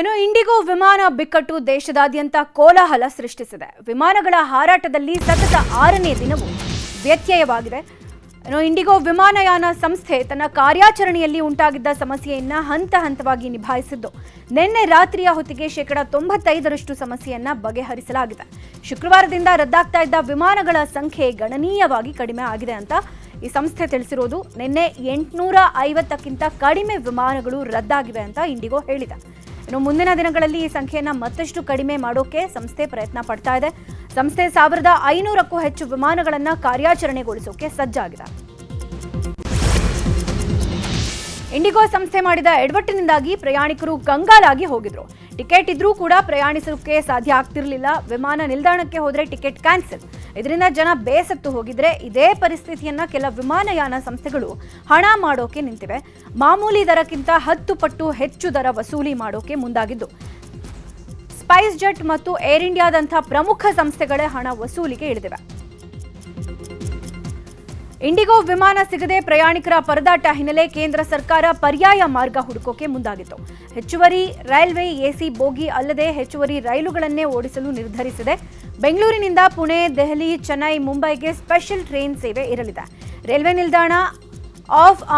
ಇನ್ನು ಇಂಡಿಗೋ ವಿಮಾನ ಬಿಕ್ಕಟ್ಟು ದೇಶದಾದ್ಯಂತ ಕೋಲಾಹಲ ಸೃಷ್ಟಿಸಿದೆ. ವಿಮಾನಗಳ ಹಾರಾಟದಲ್ಲಿ ಸತತ 6ನೇ ದಿನವೂ ವ್ಯತ್ಯಯವಾಗಿದೆ. ಇನ್ನು ಇಂಡಿಗೋ ವಿಮಾನಯಾನ ಸಂಸ್ಥೆ ತನ್ನ ಕಾರ್ಯಾಚರಣೆಯಲ್ಲಿ ಉಂಟಾಗಿದ್ದ ಸಮಸ್ಯೆಯನ್ನ ಹಂತ ಹಂತವಾಗಿ ನಿಭಾಯಿಸಿದ್ದು, ನಿನ್ನೆ ರಾತ್ರಿಯ ಹೊತ್ತಿಗೆ 95% ಸಮಸ್ಯೆಯನ್ನ ಬಗೆಹರಿಸಲಾಗಿದೆ. ಶುಕ್ರವಾರದಿಂದ ರದ್ದಾಗ್ತಾ ಇದ್ದ ವಿಮಾನಗಳ ಸಂಖ್ಯೆ ಗಣನೀಯವಾಗಿ ಕಡಿಮೆ ಆಗಿದೆ ಅಂತ ಈ ಸಂಸ್ಥೆ ತಿಳಿಸಿರೋದು. ನಿನ್ನೆ 850ಕ್ಕಿಂತ ಕಡಿಮೆ ವಿಮಾನಗಳು ರದ್ದಾಗಿವೆ ಅಂತ ಇಂಡಿಗೋ ಹೇಳಿದೆ. ಇನ್ನು ಮುಂದಿನ ದಿನಗಳಲ್ಲಿ ಈ ಸಂಖ್ಯೆಯನ್ನು ಮತ್ತಷ್ಟು ಕಡಿಮೆ ಮಾಡೋಕೆ ಸಂಸ್ಥೆ ಪ್ರಯತ್ನ ಪಡ್ತಾ ಇದೆ. ಸಂಸ್ಥೆ 1500ಕ್ಕೂ ಹೆಚ್ಚು ವಿಮಾನಗಳನ್ನು ಕಾರ್ಯಾಚರಣೆಗೊಳಿಸೋಕೆ ಸಜ್ಜಾಗಿದೆ. ಇಂಡಿಗೋ ಸಂಸ್ಥೆ ಮಾಡಿದ ಎಡವಟ್ಟಿನಿಂದಾಗಿ ಪ್ರಯಾಣಿಕರು ಕಂಗಾಲಾಗಿ ಹೋಗಿದ್ರು. ಟಿಕೆಟ್ ಇದ್ರೂ ಕೂಡ ಪ್ರಯಾಣಿಸೋಕೆ ಸಾಧ್ಯ ಆಗ್ತಿರ್ಲಿಲ್ಲ. ವಿಮಾನ ನಿಲ್ದಾಣಕ್ಕೆ ಹೋದ್ರೆ ಟಿಕೆಟ್ ಕ್ಯಾನ್ಸಲ್. ಇದರಿಂದ ಜನ ಬೇಸತ್ತು ಹೋಗಿದ್ರೆ ಇದೇ ಪರಿಸ್ಥಿತಿಯನ್ನ ಕೆಲ ವಿಮಾನಯಾನ ಸಂಸ್ಥೆಗಳು ಹಣ ಮಾಡೋಕೆ ನಿಂತಿವೆ. ಮಾಮೂಲಿ ದರಕ್ಕಿಂತ 10 ಪಟ್ಟು ಹೆಚ್ಚು ದರ ವಸೂಲಿ ಮಾಡೋಕೆ ಮುಂದಾಗಿದ್ದು, ಸ್ಪೈಸ್ ಜೆಟ್ ಮತ್ತು ಏರ್ ಇಂಡಿಯಾದಂತಹ ಪ್ರಮುಖ ಸಂಸ್ಥೆಗಳೇ ಹಣ ವಸೂಲಿಗೆ ಇಳಿದಿವೆ. ಇಂಡಿಗೋ ವಿಮಾನ ಸಿಗದೆ ಪ್ರಯಾಣಿಕರ ಪರದಾಟ ಹಿನ್ನೆಲೆ ಕೇಂದ್ರ ಸರ್ಕಾರ ಪರ್ಯಾಯ ಮಾರ್ಗ ಹುಡುಕೋಕೆ ಮುಂದಾಗಿತ್ತು. ಹೆಚ್ಚುವರಿ ರೈಲ್ವೆ ಎಸಿ ಬೋಗಿ ಅಲ್ಲದೆ ಹೆಚ್ಚುವರಿ ರೈಲುಗಳನ್ನೇ ಓಡಿಸಲು ನಿರ್ಧರಿಸಿದೆ. ಬೆಂಗಳೂರಿನಿಂದ ಪುಣೆ, ದೆಹಲಿ, ಚೆನ್ನೈ, ಮುಂಬೈಗೆ ಸ್ಪೆಷಲ್ ಟ್ರೈನ್ ಸೇವೆ ಇರಲಿದೆ. ರೈಲ್ವೆ ನಿಲ್ದಾಣ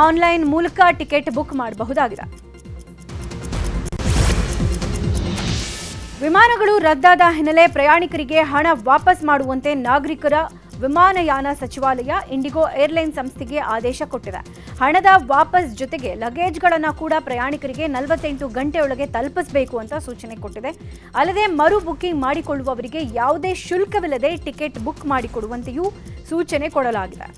ಆನ್ಲೈನ್ ಮೂಲಕ ಟಿಕೆಟ್ ಬುಕ್ ಮಾಡಬಹುದಾಗಿದೆ. ವಿಮಾನಗಳು ರದ್ದಾದ ಹಿನ್ನೆಲೆ ಪ್ರಯಾಣಿಕರಿಗೆ ಹಣ ವಾಪಸ್ ಮಾಡುವಂತೆ ನಾಗರಿಕರ ವಿಮಾನಯಾನ ಸಚಿವಾಲಯ ಇಂಡಿಗೋ ಏರ್ಲೈನ್ ಸಂಸ್ಥೆಗೆ ಆದೇಶ ಕೊಟ್ಟಿದೆ. ಹಣದ ವಾಪಸ್ ಜೊತೆಗೆ ಲಗೇಜ್ಗಳನ್ನು ಕೂಡ ಪ್ರಯಾಣಿಕರಿಗೆ 48 ಗಂಟೆಯೊಳಗೆ ತಲುಪಿಸಬೇಕು ಅಂತ ಸೂಚನೆ ಕೊಟ್ಟಿದೆ. ಅಲ್ಲದೆ ಮರು ಬುಕ್ಕಿಂಗ್ ಮಾಡಿಕೊಳ್ಳುವವರಿಗೆ ಯಾವುದೇ ಶುಲ್ಕವಿಲ್ಲದೆ ಟಿಕೆಟ್ ಬುಕ್ ಮಾಡಿಕೊಡುವಂತೆಯೂ ಸೂಚನೆ ಕೊಡಲಾಗಿದೆ.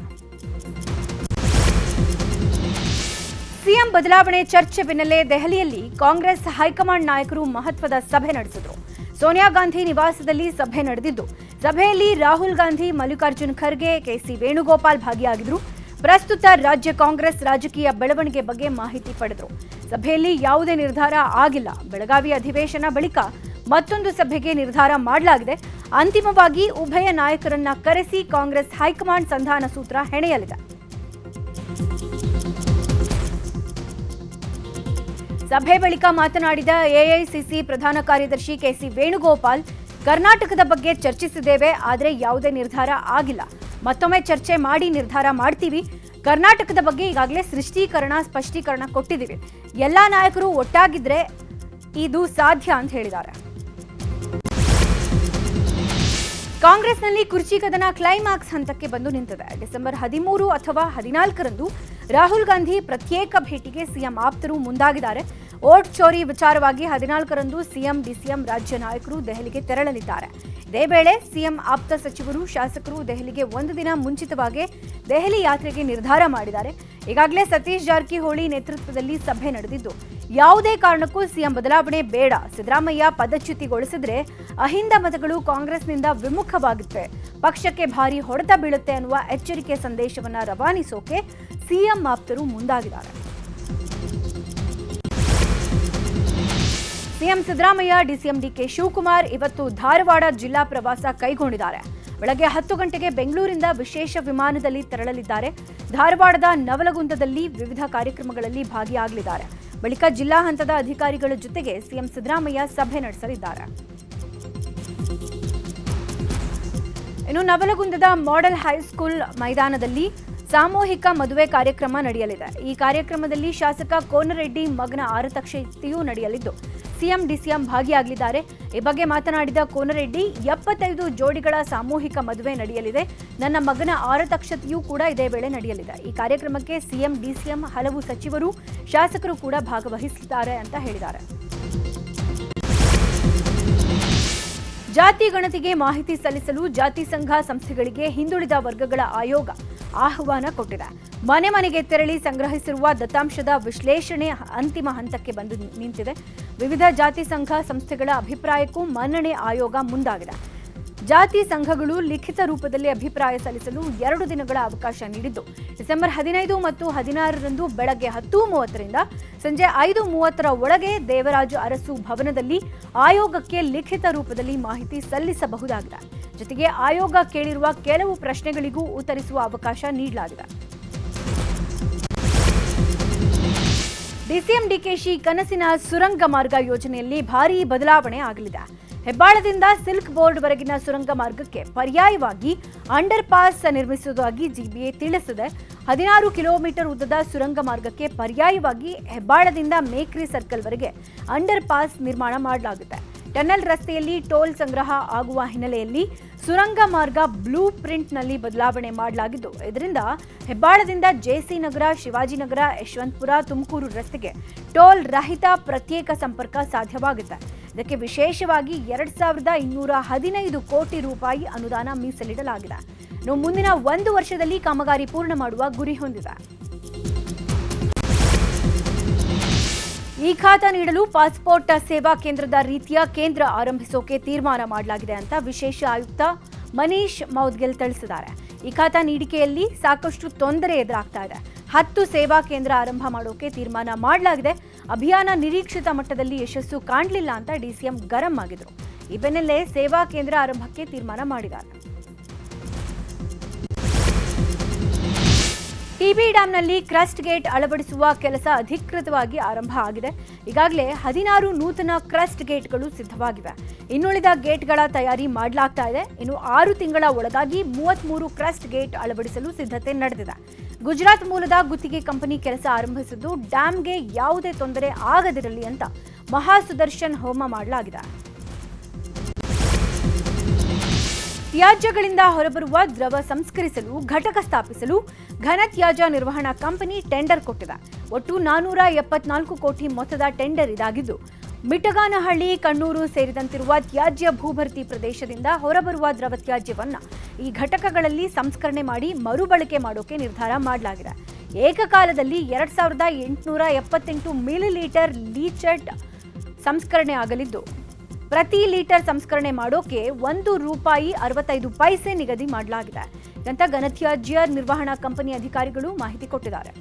ಸಿಎಂ ಬದಲಾವಣೆ ಚರ್ಚೆ ಬೆನ್ನಲ್ಲೇ ದೆಹಲಿಯಲ್ಲಿ ಕಾಂಗ್ರೆಸ್ ಹೈಕಮಾಂಡ್ ನಾಯಕರು ಮಹತ್ವದ ಸಭೆ ನಡೆಸಿದರು. ಸೋನಿಯಾ ಗಾಂಧಿ ನಿವಾಸದಲ್ಲಿ ಸಭೆ ನಡೆದಿದ್ದು, ಸಭೆಯಲ್ಲಿ ರಾಹುಲ್ ಗಾಂಧಿ, ಮಲ್ಲಿಕಾರ್ಜುನ್ ಖರ್ಗೆ, ಕೆಸಿ ವೇಣುಗೋಪಾಲ್ ಭಾಗಿಯಾಗಿದ್ದರು. ಪ್ರಸ್ತುತ ರಾಜ್ಯ ಕಾಂಗ್ರೆಸ್ ರಾಜಕೀಯ ಬೆಳವಣಿಗೆ ಬಗ್ಗೆ ಮಾಹಿತಿ ಪಡೆದರು. ಸಭೆಯಲ್ಲಿ ಯಾವುದೇ ನಿರ್ಧಾರ ಆಗಿಲ್ಲ. ಬೆಳಗಾವಿ ಅಧಿವೇಶನ ಬಳಿಕ ಮತ್ತೊಂದು ಸಭೆಗೆ ನಿರ್ಧಾರ ಮಾಡಲಾಗಿದೆ. ಅಂತಿಮವಾಗಿ ಉಭಯ ನಾಯಕರನ್ನ ಕರೆಸಿ ಕಾಂಗ್ರೆಸ್ ಹೈಕಮಾಂಡ್ ಸಂಧಾನ ಸೂತ್ರ ಹೆಣೆಯಲಿದೆ. ಸಭೆ ಬಳಿಕ ಮಾತನಾಡಿದ ಎಐಸಿಸಿ ಪ್ರಧಾನ ಕಾರ್ಯದರ್ಶಿ ಕೆಸಿ ವೇಣುಗೋಪಾಲ್, ಕರ್ನಾಟಕದ ಬಗ್ಗೆ ಚರ್ಚಿಸಿದ್ದೇವೆ, ಆದರೆ ಯಾವುದೇ ನಿರ್ಧಾರ ಆಗಿಲ್ಲ. ಮತ್ತೊಮ್ಮೆ ಚರ್ಚೆ ಮಾಡಿ ನಿರ್ಧಾರ ಮಾಡ್ತೀವಿ. ಕರ್ನಾಟಕದ ಬಗ್ಗೆ ಈಗಾಗಲೇ ಸ್ಪಷ್ಟೀಕರಣ ಕೊಟ್ಟಿದ್ದೀವಿ. ಎಲ್ಲ ನಾಯಕರು ಒಟ್ಟಾಗಿದ್ರೆ ಇದು ಸಾಧ್ಯ ಅಂತ ಹೇಳಿದ್ದಾರೆ. ಕಾಂಗ್ರೆಸ್ನಲ್ಲಿ ಕುರ್ಚಿ ಕದನ ಕ್ಲೈಮ್ಯಾಕ್ಸ್ ಹಂತಕ್ಕೆ ಬಂದು ನಿಂತಿದೆ. ಡಿಸೆಂಬರ್ 13 ಅಥವಾ 14ರಂದು ರಾಹುಲ್ ಗಾಂಧಿ ಪ್ರತ್ಯೇಕ ಭೇಟಿಗೆ ಸಿಎಂ ಆಪ್ತರು ಮುಂದಾಗಿದ್ದಾರೆ. ಓಟ್ ಚೋರಿ ವಿಚಾರವಾಗಿ 14ರಂದು ಸಿಎಂ, ಡಿಸಿಎಂ ರಾಜ್ಯ ನಾಯಕರು ದೆಹಲಿಗೆ ತೆರಳಲಿದ್ದಾರೆ. ಇದೇ ವೇಳೆ ಸಿಎಂ ಆಪ್ತ ಸಚಿವರು, ಶಾಸಕರು ದೆಹಲಿಗೆ ಒಂದು ದಿನ ಮುಂಚಿತವಾಗಿ ದೆಹಲಿ ಯಾತ್ರೆಗೆ ನಿರ್ಧಾರ ಮಾಡಿದ್ದಾರೆ. ಈಗಾಗಲೇ ಸತೀಶ್ ಜಾರಕಿಹೊಳಿ ನೇತೃತ್ವದಲ್ಲಿ ಸಭೆ ನಡೆದಿದ್ದು, ಯಾವುದೇ ಕಾರಣಕ್ಕೂ ಸಿಎಂ ಬದಲಾವಣೆ ಬೇಡ, ಸಿದ್ದರಾಮಯ್ಯ ಪದಚ್ಯುತಿಗೊಳಿಸಿದ್ರೆ ಅಹಿಂದ ಮತಗಳು ಕಾಂಗ್ರೆಸ್ನಿಂದ ವಿಮುಖವಾಗುತ್ತೆ, ಪಕ್ಷಕ್ಕೆ ಭಾರಿ ಹೊಡೆತ ಬೀಳುತ್ತೆ ಅನ್ನುವ ಎಚ್ಚರಿಕೆ ಸಂದೇಶವನ್ನ ರವಾನಿಸೋಕೆ ಸಿಎಂ ಆಪ್ತರು ಮುಂದಾಗಿದ್ದಾರೆ. ಸಿಎಂ ಸಿದ್ದರಾಮಯ್ಯ, ಡಿಸಿಎಂ ಡಿಕೆ ಶಿವಕುಮಾರ್ ಇವತ್ತು ಧಾರವಾಡ ಜಿಲ್ಲಾ ಪ್ರವಾಸ ಕೈಗೊಂಡಿದ್ದಾರೆ. ಬೆಳಗ್ಗೆ 10 ಗಂಟೆಗೆ ಬೆಂಗಳೂರಿಂದ ವಿಶೇಷ ವಿಮಾನದಲ್ಲಿ ತೆರಳಲಿದ್ದಾರೆ. ಧಾರವಾಡದ ನವಲಗುಂದದಲ್ಲಿ ವಿವಿಧ ಕಾರ್ಯಕ್ರಮಗಳಲ್ಲಿ ಭಾಗಿಯಾಗಲಿದ್ದಾರೆ. ಬಳಿಕ ಜಿಲ್ಲಾ ಹಂತದ ಅಧಿಕಾರಿಗಳ ಜೊತೆಗೆ ಸಿಎಂ ಸಿದ್ದರಾಮಯ್ಯ ಸಭೆ ನಡೆಸಲಿದ್ದಾರೆ. ಇನ್ನು ನವಲಗುಂದದ ಮಾಡೆಲ್ ಹೈಸ್ಕೂಲ್ ಮೈದಾನದಲ್ಲಿ ಸಾಮೂಹಿಕ ಮದುವೆ ಕಾರ್ಯಕ್ರಮ ನಡೆಯಲಿದೆ. ಈ ಕಾರ್ಯಕ್ರಮದಲ್ಲಿ ಶಾಸಕ ಕೋನರೆಡ್ಡಿ ಮಗನ ಆರತಕ್ಷತೆಯೂ ನಡೆಯಲಿದ್ದು, ಸಿಎಂ, ಡಿಸಿಎಂ ಭಾಗಿಯಾಗಲಿದ್ದಾರೆ. ಈ ಬಗ್ಗೆ ಮಾತನಾಡಿದ ಕೋನರೆಡ್ಡಿ, 75 ಜೋಡಿಗಳ ಸಾಮೂಹಿಕ ಮದುವೆ ನಡೆಯಲಿದೆ. ನನ್ನ ಮಗನ ಆರತಕ್ಷತೆಯೂ ಕೂಡ ಇದೇ ವೇಳೆ ನಡೆಯಲಿದೆ. ಈ ಕಾರ್ಯಕ್ರಮಕ್ಕೆ ಸಿಎಂ, ಡಿಸಿಎಂ, ಹಲವು ಸಚಿವರು, ಶಾಸಕರು ಕೂಡ ಭಾಗವಹಿಸಲಿದ್ದಾರೆ ಅಂತ ಹೇಳಿದ್ದಾರೆ. ಜಾತಿ ಗಣತಿಗೆ ಮಾಹಿತಿ ಸಲ್ಲಿಸಲು ಜಾತಿ ಸಂಘ ಸಂಸ್ಥೆಗಳಿಗೆ ಹಿಂದುಳಿದ ವರ್ಗಗಳ ಆಯೋಗ ಆಹ್ವಾನ ಕೊಟ್ಟಿದೆ. ಮನೆ ಮನೆಗೆ ತೆರಳಿ ಸಂಗ್ರಹಿಸಿರುವ ದತ್ತಾಂಶದ ವಿಶ್ಲೇಷಣೆ ಅಂತಿಮ ಹಂತಕ್ಕೆ ಬಂದು ನಿಂತಿದೆ. ವಿವಿಧ ಜಾತಿ ಸಂಘ ಸಂಸ್ಥೆಗಳ ಅಭಿಪ್ರಾಯಕ್ಕೂ ಮನ್ನಣೆ ಆಯೋಗ ಮುಂದಾಗಿದೆ. ಜಾತಿ ಸಂಘಗಳು ಲಿಖಿತ ರೂಪದಲ್ಲಿ ಅಭಿಪ್ರಾಯ ಸಲ್ಲಿಸಲು 2 ದಿನಗಳ ಅವಕಾಶ ನೀಡಿದ್ದು, ಡಿಸೆಂಬರ್ 15 ಮತ್ತು 16ರಂದು ಬೆಳಗ್ಗೆ 10:30ರಿಂದ ಸಂಜೆ 5:30 ಒಳಗೆ ದೇವರಾಜು ಅರಸು ಭವನದಲ್ಲಿ ಆಯೋಗಕ್ಕೆ ಲಿಖಿತ ರೂಪದಲ್ಲಿ ಮಾಹಿತಿ ಸಲ್ಲಿಸಬಹುದಾಗಿದೆ. ಜೊತೆಗೆ ಆಯೋಗ ಕೇಳಿರುವ ಕೆಲವು ಪ್ರಶ್ನೆಗಳಿಗೂ ಉತ್ತರಿಸುವ ಅವಕಾಶ ನೀಡಲಾಗಿದೆ. ಡಿಸಿಎಂ ಡಿಕೆಶಿ ಕನಸಿನ ಸುರಂಗ ಮಾರ್ಗ ಯೋಜನೆಯಲ್ಲಿ ಭಾರೀ ಬದಲಾವಣೆ ಆಗಲಿದೆ. ಹೆಬ್ಬಾಳದಿಂದ ಸಿಲ್ಕ್ ಬೋರ್ಡ್ ವರೆಗಿನ ಸುರಂಗ ಮಾರ್ಗಕ್ಕೆ ಪರ್ಯಾಯವಾಗಿ ಅಂಡರ್ ಪಾಸ್ ನಿರ್ಮಿಸುವುದಾಗಿ ಜಿಬಿಎ ತಿಳಿಸಿದೆ. 16 ಕಿಲೋಮೀಟರ್ ಉದ್ದದ ಸುರಂಗ ಮಾರ್ಗಕ್ಕೆ ಪರ್ಯಾಯವಾಗಿ ಹೆಬ್ಬಾಳದಿಂದ ಮೇಕ್ರಿ ಸರ್ಕಲ್ ವರೆಗೆ ಅಂಡರ್ ಪಾಸ್ ನಿರ್ಮಾಣ ಮಾಡಲಾಗುತ್ತೆ. ಟನಲ್ ರಸ್ತೆಯಲ್ಲಿ ಟೋಲ್ ಸಂಗ್ರಹ ಆಗುವ ಹಿನ್ನೆಲೆಯಲ್ಲಿ ಸುರಂಗ ಮಾರ್ಗ ಬ್ಲೂ ಪ್ರಿಂಟ್ನಲ್ಲಿ ಬದಲಾವಣೆ ಮಾಡಲಾಗಿದ್ದು, ಇದರಿಂದ ಹೆಬ್ಬಾಳದಿಂದ ಜೆಸಿ ನಗರ, ಶಿವಾಜಿನಗರ, ಯಶವಂತಪುರ, ತುಮಕೂರು ರಸ್ತೆಗೆ ಟೋಲ್ ರಹಿತ ಪ್ರತ್ಯೇಕ ಸಂಪರ್ಕ ಸಾಧ್ಯವಾಗುತ್ತೆ. ಇದಕ್ಕೆ ವಿಶೇಷವಾಗಿ 2215 ಕೋಟಿ ರೂಪಾಯಿ ಅನುದಾನ ಮೀಸಲಿಡಲಾಗಿದೆ. ಮುಂದಿನ 1 ವರ್ಷದಲ್ಲಿ ಕಾಮಗಾರಿ ಪೂರ್ಣ ಮಾಡುವ ಗುರಿ ಹೊಂದಿದೆ. ಈ ಖಾತಾ ನೀಡಲು ಪಾಸ್ಪೋರ್ಟ್ ಸೇವಾ ಕೇಂದ್ರದ ರೀತಿಯ ಕೇಂದ್ರ ಆರಂಭಿಸೋಕೆ ತೀರ್ಮಾನ ಮಾಡಲಾಗಿದೆ ಅಂತ ವಿಶೇಷ ಆಯುಕ್ತ ಮನೀಶ್ ಮೌದ್ಗಿಲ್ ತಿಳಿಸಿದ್ದಾರೆ. ಈ ಖಾತಾ ನೀಡಿಕೆಯಲ್ಲಿ ಸಾಕಷ್ಟು ತೊಂದರೆ ಎದುರಾಗ್ತಾ ಇದೆ. 10 ಸೇವಾ ಕೇಂದ್ರ ಆರಂಭ ಮಾಡೋಕೆ ತೀರ್ಮಾನ ಮಾಡಲಾಗಿದೆ. ಅಭಿಯಾನ ನಿರೀಕ್ಷಿತ ಮಟ್ಟದಲ್ಲಿ ಯಶಸ್ಸು ಕಾಣಲಿಲ್ಲ ಅಂತ ಡಿಸಿಎಂ ಗರಂ ಆಗಿದ್ರು. ಈ ಬೆನ್ನಲ್ಲೇ ಸೇವಾ ಕೇಂದ್ರ ಆರಂಭಕ್ಕೆ ತೀರ್ಮಾನ ಮಾಡಿದ್ದಾರೆ. ಟಿಬಿ ಡ್ಯಾಂನಲ್ಲಿ ಕ್ರಸ್ಟ್ ಗೇಟ್ ಅಳವಡಿಸುವ ಕೆಲಸ ಅಧಿಕೃತವಾಗಿ ಆರಂಭ ಆಗಿದೆ. ಈಗಾಗಲೇ 16 ನೂತನ ಕ್ರಸ್ಟ್ ಗೇಟ್ಗಳು ಸಿದ್ಧವಾಗಿವೆ. ಇನ್ನುಳಿದ ಗೇಟ್ಗಳ ತಯಾರಿ ಮಾಡಲಾಗ್ತಾ ಇದೆ. ಇನ್ನು 6 ತಿಂಗಳ ಒಳಗಾಗಿ 33 ಕ್ರಸ್ಟ್ ಗೇಟ್ ಅಳವಡಿಸಲು ಸಿದ್ಧತೆ ನಡೆದಿದೆ. ಗುಜರಾತ್ ಮೂಲದ ಗುತ್ತಿಗೆ ಕಂಪನಿ ಕೆಲಸ ಆರಂಭಿಸಿದ್ದು, ಡ್ಯಾಂಗೆ ಯಾವುದೇ ತೊಂದರೆ ಆಗದಿರಲಿ ಅಂತ ಮಹಾ ಸುದರ್ಶನ್ ಹೋಮ ಮಾಡಲಾಗಿದೆ. ತ್ಯಾಜ್ಯಗಳಿಂದ ಹೊರಬರುವ ದ್ರವ ಸಂಸ್ಕರಿಸಲು ಘಟಕ ಸ್ಥಾಪಿಸಲು ಘನತ್ಯಾಜ್ಯ ನಿರ್ವಹಣಾ ಕಂಪನಿ ಟೆಂಡರ್ ಕೊಟ್ಟಿದೆ. ಒಟ್ಟು 474 ಕೋಟಿ ಮೊತ್ತದ ಟೆಂಡರ್ ಇದಾಗಿದ್ದು, ಮಿಟಗಾನಹಳ್ಳಿ, ಕಣ್ಣೂರು ಸೇರಿದಂತಿರುವ ತ್ಯಾಜ್ಯ ಭೂಭರ್ತಿ ಪ್ರದೇಶದಿಂದ ಹೊರಬರುವ ದ್ರವ ತ್ಯಾಜ್ಯವನ್ನ ಈ ಘಟಕಗಳಲ್ಲಿ ಸಂಸ್ಕರಣೆ ಮಾಡಿ ಮರುಬಳಕೆ ಮಾಡೋಕೆ ನಿರ್ಧಾರ ಮಾಡಲಾಗಿದೆ. ಏಕಕಾಲದಲ್ಲಿ 2878 ಮಿಲಿಲೀಟರ್ ಲೀಚೆಡ್ ಸಂಸ್ಕರಣೆ ಆಗಲಿದ್ದು, ಪ್ರತಿ ಲೀಟರ್ ಸಂಸ್ಕರಣೆ ಮಾಡೋಕೆ ₹1.65 ನಿಗದಿ ಮಾಡಲಾಗಿದೆ ಅಂತ ಘನತ್ಯಾಜ್ಯ ನಿರ್ವಹಣಾ ಕಂಪನಿ ಅಧಿಕಾರಿಗಳು ಮಾಹಿತಿ ಕೊಟ್ಟಿದ್ದಾರೆ.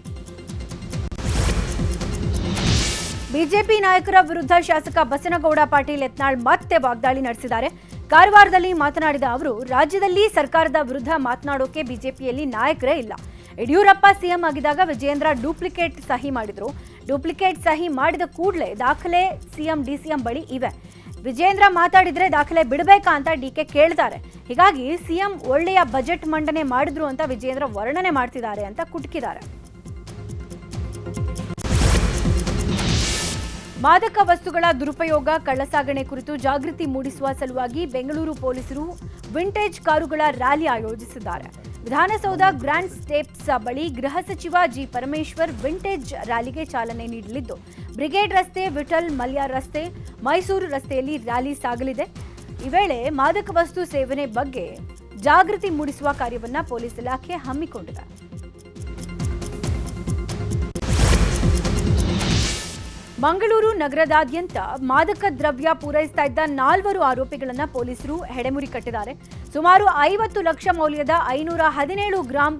ಬಿಜೆಪಿ ನಾಯಕರ ವಿರುದ್ಧ ಶಾಸಕ ಬಸನಗೌಡ ಪಾಟೀಲ್ ಯತ್ನಾಳ್ ಮತ್ತೆ ವಾಗ್ದಾಳಿ ನಡೆಸಿದ್ದಾರೆ. ಕಾರವಾರದಲ್ಲಿ ಮಾತನಾಡಿದ ಅವರು, ರಾಜ್ಯದಲ್ಲಿ ಸರ್ಕಾರದ ವಿರುದ್ಧ ಮಾತನಾಡೋಕೆ ಬಿಜೆಪಿಯಲ್ಲಿ ನಾಯಕರೇ ಇಲ್ಲ. ಯಡಿಯೂರಪ್ಪ ಸಿಎಂ ಆಗಿದ್ದಾಗ ವಿಜಯೇಂದ್ರ ಡೂಪ್ಲಿಕೇಟ್ ಸಹಿ ಮಾಡಿದ್ರು. ಡೂಪ್ಲಿಕೇಟ್ ಸಹಿ ಮಾಡಿದ ಕೂಡಲೇ ದಾಖಲೆ ಸಿಎಂ ಡಿಸಿಎಂ ಬಳಿ ಇವೆ. ವಿಜಯೇಂದ್ರ ಮಾತಾಡಿದ್ರೆ ದಾಖಲೆ ಬಿಡಬೇಕಾ ಅಂತ ಡಿಕೆ ಕೇಳ್ತಾರೆ. ಹೀಗಾಗಿ ಸಿಎಂ ಒಳ್ಳೆಯ ಬಜೆಟ್ ಮಂಡನೆ ಮಾಡಿದ್ರು ಅಂತ ವಿಜಯೇಂದ್ರ ವರ್ಣನೆ ಮಾಡ್ತಿದ್ದಾರೆ ಅಂತ ಕುಟುಕಿದ್ದಾರೆ. ಮಾದಕ ವಸ್ತುಗಳ ದುರುಪಯೋಗ, ಕಳ್ಳಸಾಗಣೆ ಕುರಿತು ಜಾಗೃತಿ ಮೂಡಿಸುವ ಸಲುವಾಗಿ ಬೆಂಗಳೂರು ಪೊಲೀಸರು ವಿಂಟೇಜ್ ಕಾರುಗಳ ರ್ಯಾಲಿ ಆಯೋಜಿಸಿದ್ದಾರೆ. ವಿಧಾನಸೌಧ ಗ್ರ್ಯಾಂಡ್ ಸ್ಟೆಪ್ಸ್ ಬಳಿ ಗೃಹ ಸಚಿವ ಜಿ ಪರಮೇಶ್ವರ್ ವಿಂಟೇಜ್ ರ್ಯಾಲಿಗೆ ಚಾಲನೆ ನೀಡಲಿದ್ದು, ಬ್ರಿಗೇಡ್ ರಸ್ತೆ, ವಿಠಲ್ ಮಲ್ಯ ರಸ್ತೆ, ಮೈಸೂರು ರಸ್ತೆಯಲ್ಲಿ ರ್ಯಾಲಿ ಸಾಗಲಿದೆ. ಈ ವೇಳೆ ಮಾದಕ ವಸ್ತು ಸೇವನೆ ಬಗ್ಗೆ ಜಾಗೃತಿ ಮೂಡಿಸುವ ಕಾರ್ಯವನ್ನ ಪೊಲೀಸ್ ಇಲಾಖೆ ಹಮ್ಮಿಕೊಂಡಿದೆ. ಮಂಗಳೂರು ನಗರದಾದ್ಯಂತ ಮಾದಕ ದ್ರವ್ಯ ಪೂರೈಸ್ತಾ ಇದ್ದ 4 ಆರೋಪಿಗಳನ್ನು ಪೊಲೀಸರು ಹೆಡೆಮುರಿ ಕಟ್ಟಿದ್ದಾರೆ. ಸುಮಾರು 50 ಲಕ್ಷ ಮೌಲ್ಯದ 517 ಗ್ರಾಂ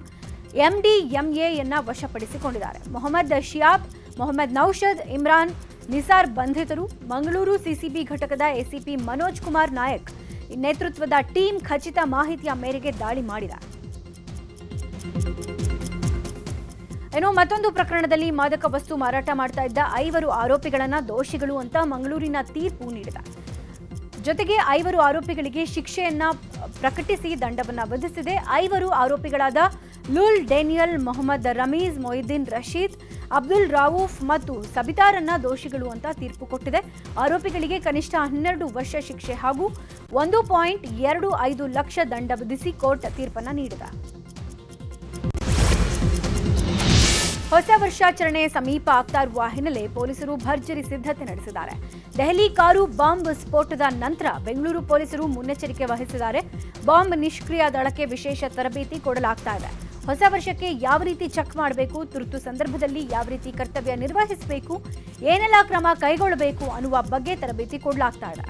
ಎಂಡಿಎಂಎಯನ್ನ ವಶಪಡಿಸಿಕೊಂಡಿದ್ದಾರೆ. ಮೊಹಮ್ಮದ್ ಶಿಯಾಬ್, ಮೊಹಮ್ಮದ್ ನೌಷದ್, ಇಮ್ರಾನ್, ನಿಸಾರ್ ಬಂಧಿತರು. ಮಂಗಳೂರು ಸಿಸಿಬಿ ಘಟಕದ ಎಸಿಪಿ ಮನೋಜ್ ಕುಮಾರ್ ನಾಯಕ್ ನೇತೃತ್ವದ ಟೀಮ್ ಖಚಿತ ಮಾಹಿತಿಯ ಮೇರೆಗೆ ದಾಳಿ ಮಾಡಿದೆ. ಮತ್ತೊಂದು ಪ್ರಕರಣದಲ್ಲಿ ಮಾದಕ ವಸ್ತು ಮಾರಾಟ ಮಾಡ್ತಾ ಇದ್ದ 5 ಆರೋಪಿಗಳನ್ನ ದೋಷಿಗಳು ಅಂತ ಮಂಗಳೂರಿನ ತೀರ್ಪು ನೀಡಿದೆ. ಜೊತೆಗೆ 5 ಆರೋಪಿಗಳಿಗೆ ಶಿಕ್ಷೆಯನ್ನ ಪ್ರಕಟಿಸಿ ದಂಡವನ್ನ ವಿಧಿಸಿದೆ. 5 ಆರೋಪಿಗಳಾದ ಲುಲ್, ಡೇನಿಯಲ್, ಮೊಹಮ್ಮದ್ ರಮೀಜ್, ಮೊಹಿದ್ದೀನ್ ರಶೀದ್, ಅಬ್ದುಲ್ ರಾವೂಫ್ ಮತ್ತು ಸಬಿತಾರನ್ನ ದೋಷಿಗಳು ಅಂತ ತೀರ್ಪು ಕೊಟ್ಟಿದೆ. ಆರೋಪಿಗಳಿಗೆ ಕನಿಷ್ಠ 12 ವರ್ಷ ಶಿಕ್ಷೆ ಹಾಗೂ 1.25 ಲಕ್ಷ ದಂಡ ವಿಧಿಸಿ ಕೋರ್ಟ್ ತೀರ್ಪನ್ನ ನೀಡಿದೆ. ಹೊಸ ವರ್ಷಾಚರಣೆ ಸಮೀಪ ಆಗ್ತಾ ಇರುವ ಹಿನ್ನೆಲೆ ಪೊಲೀಸರು ಭರ್ಜರಿ ಸಿದ್ಧತೆ ನಡೆಸಿದ್ದಾರೆ. ದೆಹಲಿ ಕಾರು ಬಾಂಬ್ ಸ್ಫೋಟದ ನಂತರ ಬೆಂಗಳೂರು ಪೊಲೀಸರು ಮುನ್ನೆಚ್ಚರಿಕೆ ವಹಿಸಿದ್ದಾರೆ. ಬಾಂಬ್ ನಿಷ್ಕ್ರಿಯ ದಳಕ್ಕೆ ವಿಶೇಷ ತರಬೇತಿ ಕೊಡಲಾಗ್ತಾ ಇದೆ. ಹೊಸ ವರ್ಷಕ್ಕೆ ಯಾವ ರೀತಿ ಚೆಕ್ ಮಾಡಬೇಕು, ತುರ್ತು ಸಂದರ್ಭದಲ್ಲಿ ಯಾವ ರೀತಿ ಕರ್ತವ್ಯ ನಿರ್ವಹಿಸಬೇಕು, ಏನೆಲ್ಲ ಕ್ರಮ ಕೈಗೊಳ್ಳಬೇಕು ಅನ್ನುವ ಬಗ್ಗೆ ತರಬೇತಿ ಕೊಡಲಾಗ್ತಾ ಇದೆ.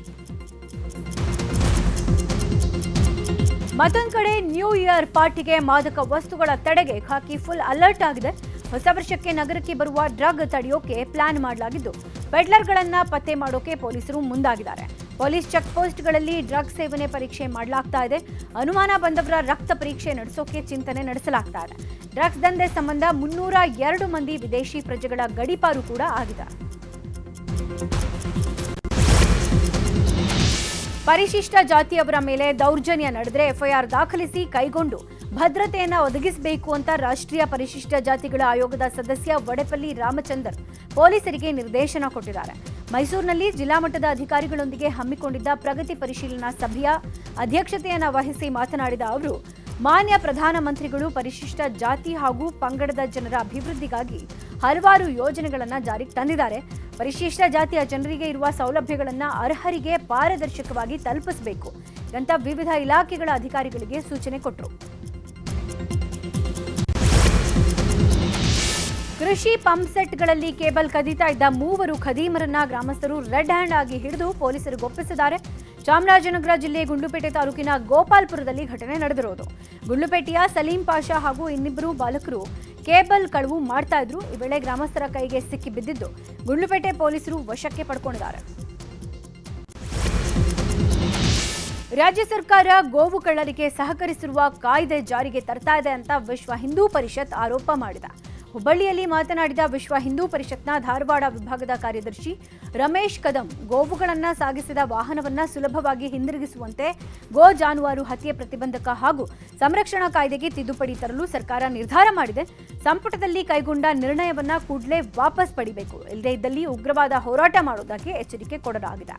ಮತ್ತೊಂದು ಕಡೆ ನ್ಯೂ ಇಯರ್ ಪಾರ್ಟಿಗೆ ಮಾದಕ ವಸ್ತುಗಳ ತಡೆಗೆ ಖಾಕಿ ಫುಲ್ ಅಲರ್ಟ್ ಆಗಿದೆ. ಹೊಸ ವರ್ಷಕ್ಕೆ ನಗರಕ್ಕೆ ಬರುವ ಡ್ರಗ್ ತಡೆಯೋಕೆ ಪ್ಲಾನ್ ಮಾಡಲಾಗಿದ್ದು, ಪೆಡ್ಲರ್ಗಳನ್ನ ಪತ್ತೆ ಮಾಡೋಕೆ ಪೊಲೀಸರು ಮುಂದಾಗಿದ್ದಾರೆ. ಪೊಲೀಸ್ ಚೆಕ್ ಪೋಸ್ಟ್ಗಳಲ್ಲಿ ಡ್ರಗ್ಸ್ ಸೇವನೆ ಪರೀಕ್ಷೆ ಮಾಡಲಾಗ್ತಾ ಇದೆ. ಅನುಮಾನ ಬಂದವರ ರಕ್ತ ಪರೀಕ್ಷೆ ನಡೆಸೋಕೆ ಚಿಂತನೆ ನಡೆಸಲಾಗ್ತಾ ಇದೆ. ಡ್ರಗ್ಸ್ ದಂಧೆ ಸಂಬಂಧ 302 ಮಂದಿ ವಿದೇಶಿ ಪ್ರಜೆಗಳ ಗಡೀಪಾರು ಕೂಡ ಆಗಿದೆ. ಪರಿಶಿಷ್ಟ ಜಾತಿಯವರ ಮೇಲೆ ದೌರ್ಜನ್ಯ ನಡೆದರೆ ಎಫ್ಐಆರ್ ದಾಖಲಿಸಿ ಕೈಗೊಂಡು ಭದ್ರತೆಯನ್ನು ಒದಗಿಸಬೇಕು ಅಂತ ರಾಷ್ಟ್ರೀಯ ಪರಿಶಿಷ್ಟ ಜಾತಿಗಳ ಆಯೋಗದ ಸದಸ್ಯ ವಡೆಪಲ್ಲಿ ರಾಮಚಂದರ್ ಪೊಲೀಸರಿಗೆ ನಿರ್ದೇಶನ ಕೊಟ್ಟಿದ್ದಾರೆ. ಮೈಸೂರಿನಲ್ಲಿ ಜಿಲ್ಲಾ ಮಟ್ಟದ ಅಧಿಕಾರಿಗಳೊಂದಿಗೆ ಹಮ್ಮಿಕೊಂಡಿದ್ದ ಪ್ರಗತಿ ಪರಿಶೀಲನಾ ಸಭೆಯ ಅಧ್ಯಕ್ಷತೆಯನ್ನು ವಹಿಸಿ ಮಾತನಾಡಿದ ಅವರು, ಮಾನ್ಯ ಪ್ರಧಾನಮಂತ್ರಿಗಳು ಪರಿಶಿಷ್ಟ ಜಾತಿ ಹಾಗೂ ಪಂಗಡದ ಜನರ ಅಭಿವೃದ್ಧಿಗಾಗಿ ಹಲವಾರು ಯೋಜನೆಗಳನ್ನು ಜಾರಿಗೆ ತಂದಿದ್ದಾರೆ. ಪರಿಶಿಷ್ಟ ಜಾತಿಯ ಜನರಿಗೆ ಇರುವ ಸೌಲಭ್ಯಗಳನ್ನು ಅರ್ಹರಿಗೆ ಪಾರದರ್ಶಕವಾಗಿ ತಲುಪಿಸಬೇಕು ಅಂತ ವಿವಿಧ ಇಲಾಖೆಗಳ ಅಧಿಕಾರಿಗಳಿಗೆ ಸೂಚನೆ ಕೊಟ್ಟರು. ಕೃಷಿ ಪಂಪ್ಸೆಟ್ಗಳಲ್ಲಿ ಕೇಬಲ್ ಕದೀತಾ ಇದ್ದ 3 ಖದೀಮರನ್ನ ಗ್ರಾಮಸ್ಥರು ರೆಡ್ ಹ್ಯಾಂಡ್ ಆಗಿ ಹಿಡಿದು ಪೊಲೀಸರಿಗೆ ಒಪ್ಪಿಸಿದ್ದಾರೆ. ಚಾಮರಾಜನಗರ ಜಿಲ್ಲೆ ಗುಂಡ್ಲುಪೇಟೆ ತಾಲೂಕಿನ ಗೋಪಾಲ್ಪುರದಲ್ಲಿ ಘಟನೆ ನಡೆದಿರೋದು. ಗುಂಡ್ಲುಪೇಟೆಯ ಸಲೀಂ ಪಾಷಾ ಹಾಗೂ ಇನ್ನಿಬ್ಬರು ಬಾಲಕರು ಕೇಬಲ್ ಕಳವು ಮಾಡ್ತಾ ಇದ್ರು. ಈ ವೇಳೆ ಗ್ರಾಮಸ್ಥರ ಕೈಗೆ ಸಿಕ್ಕಿ ಬಿದ್ದಿದ್ದು ಗುಂಡ್ಲುಪೇಟೆ ಪೊಲೀಸರು ವಶಕ್ಕೆ ಪಡ್ಕೊಂಡಿದ್ದಾರೆ. ರಾಜ್ಯ ಸರ್ಕಾರ ಗೋವು ಕಳ್ಳರಿಗೆ ಸಹಕರಿಸಿರುವ ಕಾಯ್ದೆ ಜಾರಿಗೆ ತರ್ತಾ ಇದೆ ಅಂತ ವಿಶ್ವ ಹಿಂದೂ ಪರಿಷತ್ ಆರೋಪ ಮಾಡಿದೆ. ಹುಬ್ಬಳ್ಳಿಯಲ್ಲಿ ಮಾತನಾಡಿದ ವಿಶ್ವ ಹಿಂದೂ ಪರಿಷತ್ನ ಧಾರವಾಡ ವಿಭಾಗದ ಕಾರ್ಯದರ್ಶಿ ರಮೇಶ್ ಕದಂ, ಗೋವುಗಳನ್ನು ಸಾಗಿಸಿದ ವಾಹನವನ್ನ ಸುಲಭವಾಗಿ ಹಿಂದಿರುಗಿಸುವಂತೆ ಗೋ ಜಾನುವಾರು ಹತ್ಯೆ ಪ್ರತಿಬಂಧಕ ಹಾಗೂ ಸಂರಕ್ಷಣಾ ಕಾಯ್ದೆಗೆ ತಿದ್ದುಪಡಿ ತರಲು ಸರ್ಕಾರ ನಿರ್ಧಾರ ಮಾಡಿದೆ. ಸಂಪುಟದಲ್ಲಿ ಕೈಗೊಂಡ ನಿರ್ಣಯವನ್ನ ಕೂಡಲೇ ವಾಪಸ್ ಪಡಿಬೇಕು, ಇಲ್ಲದೇ ಇದ್ದಲ್ಲಿ ಉಗ್ರವಾದ ಹೋರಾಟ ಮಾಡುವುದಕ್ಕೆ ಎಚ್ಚರಿಕೆ ಕೊಡಲಾಗಿದೆ.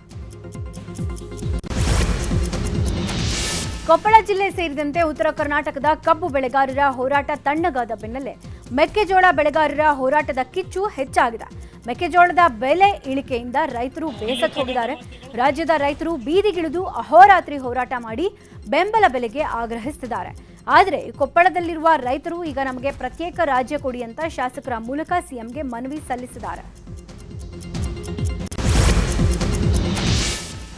ಕೊಪ್ಪಳ ಜಿಲ್ಲೆ ಸೇರಿದಂತೆ ಉತ್ತರ ಕರ್ನಾಟಕದ ಕಬ್ಬು ಬೆಳೆಗಾರರ ಹೋರಾಟ ತಣ್ಣಗಾದ ಬೆನ್ನಲ್ಲೇ ಮೆಕ್ಕೆಜೋಳ ಬೆಳೆಗಾರರ ಹೋರಾಟದ ಕಿಚ್ಚು ಹೆಚ್ಚಾಗಿದೆ. ಮೆಕ್ಕೆಜೋಳದ ಬೆಲೆ ಇಳಿಕೆಯಿಂದ ರೈತರು ಬೇಸತ್ತು ಹೋಗಿದ್ದಾರೆ. ರಾಜ್ಯದ ರೈತರು ಬೀದಿಗಿಳಿದು ಅಹೋರಾತ್ರಿ ಹೋರಾಟ ಮಾಡಿ ಬೆಂಬಲ ಬೆಲೆಗೆ ಆಗ್ರಹಿಸುತ್ತಿದ್ದಾರೆ. ಆದರೆ ಕೊಪ್ಪಳದಲ್ಲಿರುವ ರೈತರು ಈಗ ನಮಗೆ ಪ್ರತ್ಯೇಕ ರಾಜ್ಯ ಕೊಡಿ ಅಂತ ಶಾಸಕರ ಮೂಲಕ ಸಿಎಂಗೆ ಮನವಿ ಸಲ್ಲಿಸಿದ್ದಾರೆ.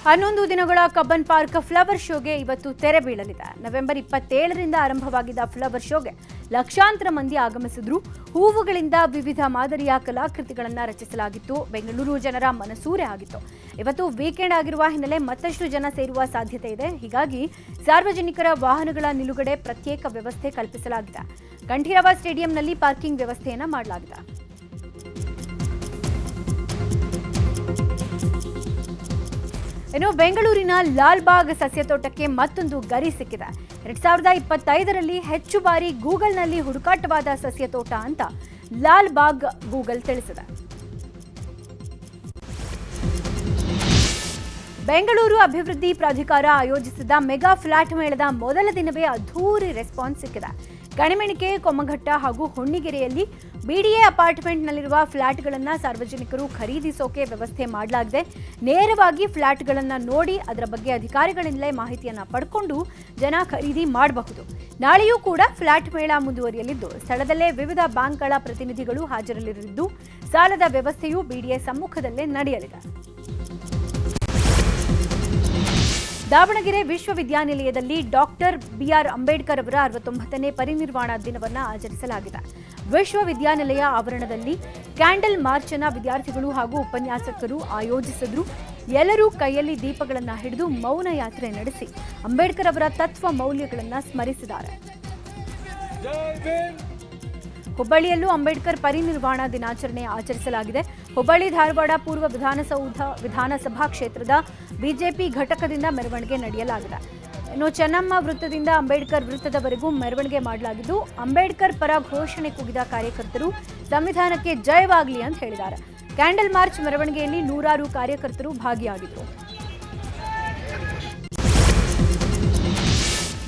11 ದಿನಗಳ ಕಬ್ಬನ್ ಪಾರ್ಕ್ ಫ್ಲವರ್ ಶೋಗೆ ಇವತ್ತು ತೆರೆ ಬೀಳಲಿದೆ. ನವೆಂಬರ್ 27ರಿಂದ ಆರಂಭವಾಗಿದ್ದ ಫ್ಲವರ್ ಶೋಗೆ ಲಕ್ಷಾಂತರ ಮಂದಿ ಆಗಮಿಸಿದ್ರು. ಹೂವುಗಳಿಂದ ವಿವಿಧ ಮಾದರಿಯ ಕಲಾಕೃತಿಗಳನ್ನು ರಚಿಸಲಾಗಿತ್ತು. ಬೆಂಗಳೂರು ಜನರ ಮನಸೂರೆ ಆಗಿತ್ತು. ಇವತ್ತು ವೀಕೆಂಡ್ ಆಗಿರುವ ಹಿನ್ನೆಲೆ ಮತ್ತಷ್ಟು ಜನ ಸೇರುವ ಸಾಧ್ಯತೆ ಇದೆ. ಹೀಗಾಗಿ ಸಾರ್ವಜನಿಕರ ವಾಹನಗಳ ನಿಲುಗಡೆ ಪ್ರತ್ಯೇಕ ವ್ಯವಸ್ಥೆ ಕಲ್ಪಿಸಲಾಗಿದೆ. ಕಂಠೀರವ ಸ್ಟೇಡಿಯಂನಲ್ಲಿ ಪಾರ್ಕಿಂಗ್ ವ್ಯವಸ್ಥೆಯನ್ನು ಮಾಡಲಾಗಿದೆ. ಇನ್ನು ಬೆಂಗಳೂರಿನ ಲಾಲ್ಬಾಗ್ ಸಸ್ಯತೋಟಕ್ಕೆ ಮತ್ತೊಂದು ಗರಿ ಸಿಕ್ಕಿದೆ. 2025ರಲ್ಲಿ ಹೆಚ್ಚು ಬಾರಿ ಗೂಗಲ್ನಲ್ಲಿ ಹುಡುಕಾಟವಾದ ಸಸ್ಯತೋಟ ಅಂತ ಲಾಲ್ಬಾಗ್ ಗೂಗಲ್ ತಿಳಿಸಿದೆ. ಬೆಂಗಳೂರು ಅಭಿವೃದ್ಧಿ ಪ್ರಾಧಿಕಾರ ಆಯೋಜಿಸಿದ ಮೆಗಾ ಫ್ಲಾಟ್ ಮೇಳದ ಮೊದಲ ದಿನವೇ ಅದ್ಧೂರಿ ರೆಸ್ಪಾನ್ಸ್ ಸಿಕ್ಕಿದೆ. ಕಣಿಮೆಣಿಕೆ, ಕೊಮ್ಮಘಟ್ಟ ಹಾಗೂ ಹೊಣ್ಣಿಗೆರೆಯಲ್ಲಿ ಬಿಡಿಎ ಅಪಾರ್ಟ್ಮೆಂಟ್ನಲ್ಲಿರುವ ಫ್ಲಾಟ್ಗಳನ್ನು ಸಾರ್ವಜನಿಕರು ಖರೀದಿಸೋಕೆ ವ್ಯವಸ್ಥೆ ಮಾಡಲಾಗಿದೆ. ನೇರವಾಗಿ ಫ್ಲಾಟ್ಗಳನ್ನು ನೋಡಿ ಅದರ ಬಗ್ಗೆ ಅಧಿಕಾರಿಗಳಿಂದಲೇ ಮಾಹಿತಿಯನ್ನು ಪಡ್ಕೊಂಡು ಜನ ಖರೀದಿ ಮಾಡಬಹುದು. ನಾಳೆಯೂ ಕೂಡ ಫ್ಲಾಟ್ ಮೇಳ ಮುಂದುವರಿಯಲಿದ್ದು ಸ್ಥಳದಲ್ಲೇ ವಿವಿಧ ಬ್ಯಾಂಕ್ಗಳ ಪ್ರತಿನಿಧಿಗಳು ಹಾಜರಿರಲಿದ್ದು ಸಾಲದ ವ್ಯವಸ್ಥೆಯು ಬಿಡಿಎ ಸಮ್ಮುಖದಲ್ಲೇ ನಡೆಯಲಿದೆ. ದಾವಣಗೆರೆ ವಿಶ್ವವಿದ್ಯಾನಿಲಯದಲ್ಲಿ ಡಾಕ್ಟರ್ ಬಿಆರ್ ಅಂಬೇಡ್ಕರ್ ಅವರ 69ನೇ ಪರಿನಿರ್ವಾಣ ದಿನವನ್ನು ಆಚರಿಸಲಾಗಿದೆ. ವಿಶ್ವವಿದ್ಯಾನಿಲಯ ಆವರಣದಲ್ಲಿ ಕ್ಯಾಂಡಲ್ ಮಾರ್ಚ್ ಅನ್ನು ವಿದ್ಯಾರ್ಥಿಗಳು ಹಾಗೂ ಉಪನ್ಯಾಸಕರು ಆಯೋಜಿಸಿದ್ರು. ಎಲ್ಲರೂ ಕೈಯಲ್ಲಿ ದೀಪಗಳನ್ನು ಹಿಡಿದು ಮೌನ ಯಾತ್ರೆ ನಡೆಸಿ ಅಂಬೇಡ್ಕರ್ ಅವರ ತತ್ವ ಮೌಲ್ಯಗಳನ್ನು ಸ್ಮರಿಸಿದ್ದಾರೆ. ಹುಬ್ಬಳ್ಳಿಯಲ್ಲೂ ಅಂಬೇಡ್ಕರ್ ಪರಿನಿರ್ವಾಣ ದಿನಾಚರಣೆ ಆಚರಿಸಲಾಗಿದೆ. ಹುಬ್ಬಳ್ಳಿ ಧಾರವಾಡ ಪೂರ್ವ ವಿಧಾನಸಭಾ ಕ್ಷೇತ್ರದ ಬಿಜೆಪಿ ಘಟಕದಿಂದ ಮೆರವಣಿಗೆ ನಡೆಯಲಾಗಿದೆ. ಇನ್ನು ಚೆನ್ನಮ್ಮ ವೃತ್ತದಿಂದ ಅಂಬೇಡ್ಕರ್ ವೃತ್ತದವರೆಗೂ ಮೆರವಣಿಗೆ ಮಾಡಲಾಗಿದ್ದು ಅಂಬೇಡ್ಕರ್ ಪರ ಘೋಷಣೆ ಕೂಗಿದ ಕಾರ್ಯಕರ್ತರು ಸಂವಿಧಾನಕ್ಕೆ ಜಯವಾಗಲಿ ಅಂತ ಹೇಳಿದ್ದಾರೆ. ಕ್ಯಾಂಡಲ್ ಮಾರ್ಚ್ ಮೆರವಣಿಗೆಯಲ್ಲಿ 100 ಕಾರ್ಯಕರ್ತರು ಭಾಗಿಯಾಗಿದ್ದರು.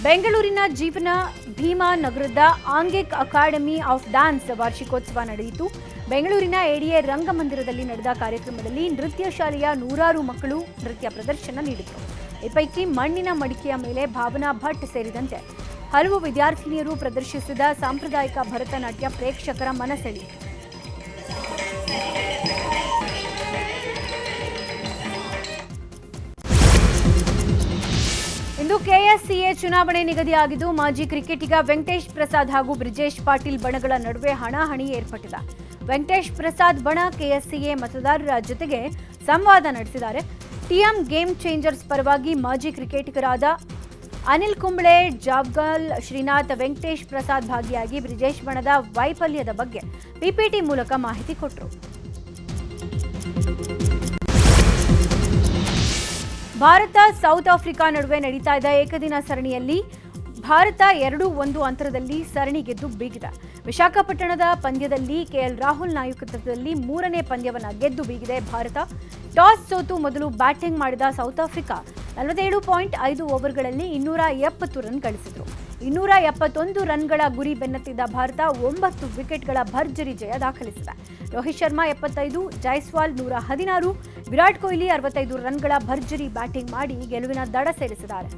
ಬೆಂಗಳೂರಿನ ಜೀವನ ಭೀಮಾ ನಗರದ ಆಂಗಿಕ್ ಅಕಾಡೆಮಿ ಆಫ್ ಡ್ಯಾನ್ಸ್ ವಾರ್ಷಿಕೋತ್ಸವ ನಡೆಯಿತು. ಬೆಂಗಳೂರಿನ ಎಡಿಎ ರಂಗಮಂದಿರದಲ್ಲಿ ನಡೆದ ಕಾರ್ಯಕ್ರಮದಲ್ಲಿ ನೃತ್ಯ ಶಾಲೆಯ 100 ಮಕ್ಕಳು ನೃತ್ಯ ಪ್ರದರ್ಶನ ನೀಡಿದರು. ಈ ಪೈಕಿ ಮಣ್ಣಿನ ಮಡಿಕೆಯ ಮೇಲೆ ಭಾವನಾ ಭಟ್ ಸೇರಿದಂತೆ ಹಲವು ವಿದ್ಯಾರ್ಥಿನಿಯರು ಪ್ರದರ್ಶಿಸಿದ ಸಾಂಪ್ರದಾಯಿಕ ಭರತನಾಟ್ಯ ಪ್ರೇಕ್ಷಕರ ಮನಸೆಳೆಯಿತು. ಇಂದು ಕೆಎಸ್ಸಿಎ ಚುನಾವಣೆ ನಿಗದಿಯಾಗಿದ್ದು ಮಾಜಿ ಕ್ರಿಕೆಟಿಗ ವೆಂಕಟೇಶ್ ಪ್ರಸಾದ್ ಹಾಗೂ ಬ್ರಿಜೇಶ್ ಪಾಟೀಲ್ ಬಣಗಳ ನಡುವೆ ಹಣಾಹಣಿ ಏರ್ಪಟ್ಟಿದೆ. ವೆಂಕಟೇಶ್ ಪ್ರಸಾದ್ ಬಣ ಕೆಎಸ್ಸಿಎ ಮತದಾರರ ಜೊತೆಗೆ ಸಂವಾದ ನಡೆಸಿದ್ದಾರೆ. ಟಿಎಂ ಗೇಮ್ ಚೇಂಜರ್ಸ್ ಪರವಾಗಿ ಮಾಜಿ ಕ್ರಿಕೆಟಿಗರಾದ ಅನಿಲ್ ಕುಂಬ್ಳೆ, ಜಾಬ್ಗಲ್ ಶ್ರೀನಾಥ್, ವೆಂಕಟೇಶ್ ಪ್ರಸಾದ್ ಭಾಗಿಯಾಗಿ ಬ್ರಿಜೇಶ್ ಬಣದ ವೈಫಲ್ಯದ ಬಗ್ಗೆ ಪಿಪಿಟಿ ಮೂಲಕ ಮಾಹಿತಿ ಕೊಟ್ಟರು. ಭಾರತ ಸೌತ್ ಆಫ್ರಿಕಾ ನಡುವೆ ನಡೀತಾ ಇದ್ದ ಏಕದಿನ ಸರಣಿಯಲ್ಲಿ ಭಾರತ 2-1 ಅಂತರದಲ್ಲಿ ಸರಣಿ ಗೆದ್ದು ಬೀಗಿದೆ. ವಿಶಾಖಪಟ್ಟಣದ ಪಂದ್ಯದಲ್ಲಿ ಕೆಎಲ್ ರಾಹುಲ್ ನಾಯಕತ್ವದಲ್ಲಿ 3ನೇ ಪಂದ್ಯವನ್ನು ಗೆದ್ದು ಬೀಗಿದೆ ಭಾರತ. ಟಾಸ್ ಸೋತು ಮೊದಲು ಬ್ಯಾಟಿಂಗ್ ಮಾಡಿದ ಸೌತ್ ಆಫ್ರಿಕಾ 47.5 ಓವರ್ಗಳಲ್ಲಿ 270 ರನ್ ಗಳಿಸಿದ್ರು. 271 ರನ್ಗಳ ಗುರಿ ಬೆನ್ನತ್ತಿದ್ದ ಭಾರತ 9 ವಿಕೆಟ್ಗಳ ಭರ್ಜರಿ ಜಯ ದಾಖಲಿಸಿದೆ. ರೋಹಿತ್ ಶರ್ಮಾ 75, ಜೈಸ್ವಾಲ್ 116, ವಿರಾಟ್ ಕೊಹ್ಲಿ 65 ರನ್ಗಳ ಭರ್ಜರಿ ಬ್ಯಾಟಿಂಗ್ ಮಾಡಿ ಗೆಲುವಿನ ದಡ ಸೇರಿಸಿದ್ದಾರೆ.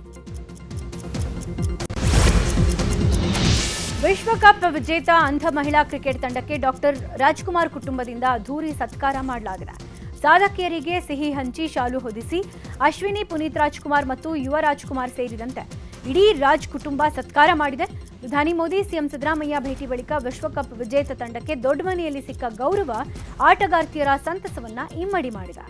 ವಿಶ್ವಕಪ್ ವಿಜೇತ ಅಂಧ ಮಹಿಳಾ ಕ್ರಿಕೆಟ್ ತಂಡಕ್ಕೆ ಡಾಕ್ಟರ್ ರಾಜ್ಕುಮಾರ್ ಕುಟುಂಬದಿಂದ ಅದ್ಧೂರಿ ಸತ್ಕಾರ ಮಾಡಲಾಗಿದೆ. ಸಾಧಕಿಯರಿಗೆ ಸಿಹಿ ಹಂಚಿ ಶಾಲು ಹೊದಿಸಿ ಅಶ್ವಿನಿ, ಪುನೀತ್ ರಾಜ್ಕುಮಾರ್ ಮತ್ತು ಯುವ ರಾಜ್ಕುಮಾರ್ ಸೇರಿದಂತೆ ಇಡೀ ರಾಜ್ ಕುಟುಂಬ ಸತ್ಕಾರ ಮಾಡಿದೆ. ಪ್ರಧಾನಿ ಮೋದಿ, ಸಿಎಂ ಸಿದ್ದರಾಮಯ್ಯ ಭೇಟಿ ಬಳಿಕ ವಿಶ್ವಕಪ್ ವಿಜೇತ ತಂಡಕ್ಕೆ ದೊಡ್ಡ ಮನೆಯಲ್ಲಿ ಸಿಕ್ಕ ಗೌರವ ಆಟಗಾರ್ತಿಯರ ಸಂತಸವನ್ನ ಇಮ್ಮಡಿ ಮಾಡಿದೆ.